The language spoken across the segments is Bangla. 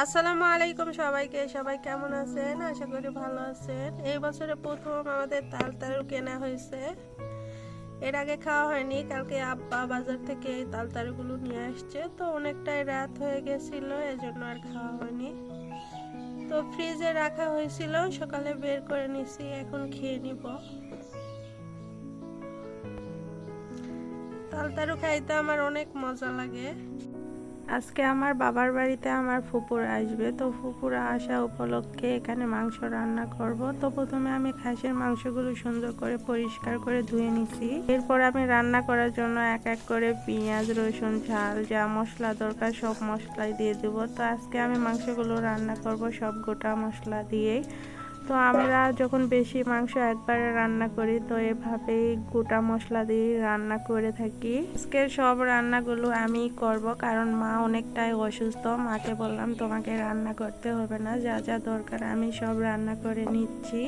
আসসালামু আলাইকুম সবাইকে। সবাই কেমন আছেন? আশা করি ভালো আছেন। এই বছরে প্রথম আমাদের তাল তারু কেনা হয়েছে। এর আগে খাওয়া হয়নি। কালকে আব্বা বাজার থেকে এই তাল তারুগুলো নিয়ে আসছে, তো অনেকটাই রাত হয়ে গেছিল, এজন্য আর খাওয়া হয়নি। তো ফ্রিজে রাখা হয়েছিল, সকালে বের করে নিছি, এখন খেয়ে নিব। তাল তারু খাইতে আমার অনেক মজা লাগে। আজকে আমার বাবার বাড়িতে আমার ফুপুরা আসবে, তো ফুপুরা আসা উপলক্ষে এখানে মাংস রান্না করব। তো প্রথমে আমি খাসির মাংসগুলো সুন্দর করে পরিষ্কার করে ধুয়ে নিছি। এরপর আমি রান্না করার জন্য এক এক করে পেঁয়াজ, রসুন, ঝাল, যা মশলা দরকার সব মশলাই দিয়ে দেবো। তো আজকে আমি মাংসগুলো রান্না করব সব গোটা মশলা দিয়েই। তো আমরা যখন বেশি মাংস একবারে রান্না করি, তো এভাবেই গোটা মশলা দিয়ে রান্না করে থাকি। আজকের সব রান্নাগুলো আমিই করব, কারণ মা অনেকটাই অসুস্থ। মাকে বললাম তোমাকে রান্না করতে হবে না, যা যা দরকার আমি সব রান্না করে নিচ্ছি।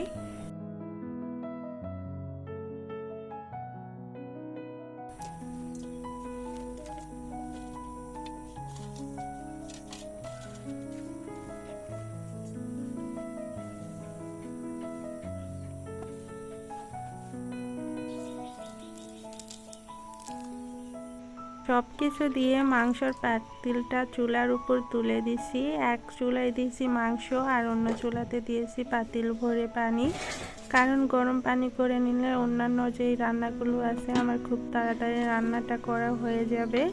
সব কিছু দিয়ে মাংসর পাতিলটা চুলার উপর তুলে দিছি। এক চুলায় দিয়েছি মাংস আর অন্য চুলাতে দিয়েছি পাতিল ভরে পানি, কারণ গরম পানি করে নিলে অন্যান্য যেই রান্নাগুলো আছে আমার খুব তাড়াতাড়ি রান্নাটা করা হয়ে যাবে।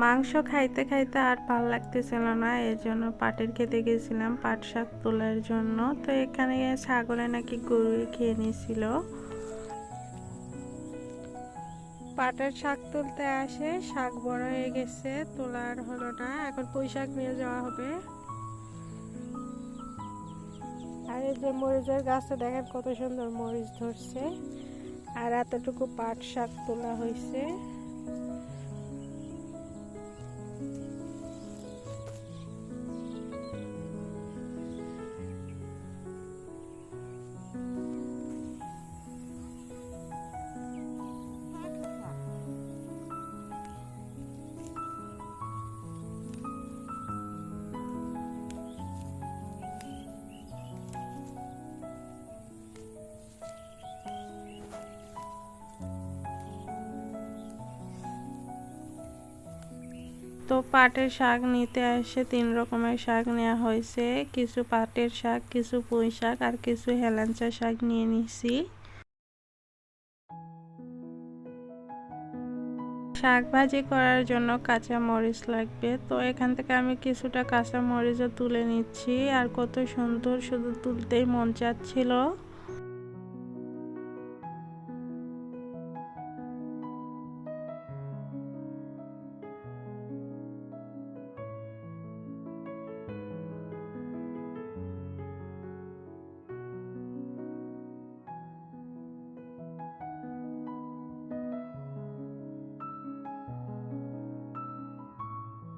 মাংস খাইতে খাইতে আর ভাল লাগতেছিল না, এর জন্য পাটের খেতে গেছিলাম পাট শাক তোলার জন্য। তো এখানে ছাগলে নাকি গরুই খেয়ে নিয়েছিল। পাটের শাক তুলতে আসে, শাক বড় হয়ে গেছে, তোলা আর হলো না। এখন পুঁই শাক নিয়ে যাওয়া হবে। আর এই যে মরিচের গাছে দেখেন কত সুন্দর মরিচ ধরছে, আর এতটুকু পাট শাক তোলা হয়েছে। তো পাটের শাক নিতে আসে 3 রকমের শাক নেওয়া হয়েছে। কিছু পাটের শাক, কিছু পুঁই শাক আর কিছু হেলাঞ্চা শাক নিয়ে নিছি। শাক ভাজি করার জন্য কাঁচা মরিচ লাগবে, তো এখান থেকে আমি কিছুটা কাঁচা মরিচও তুলে নিচ্ছি। আর কত সুন্দর, শুধু তুলতেই মন চাচ্ছিল।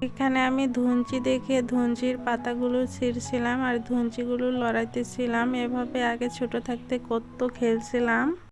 এখানে আমি ধুঞ্চি দেখে ধুঞ্চির পাতাগুলো ছিঁড়ছিলাম আর ধুঞ্চিগুলো লড়াইতেছিলাম। এভাবে আগে ছোট থাকতে কত খেলছিলাম।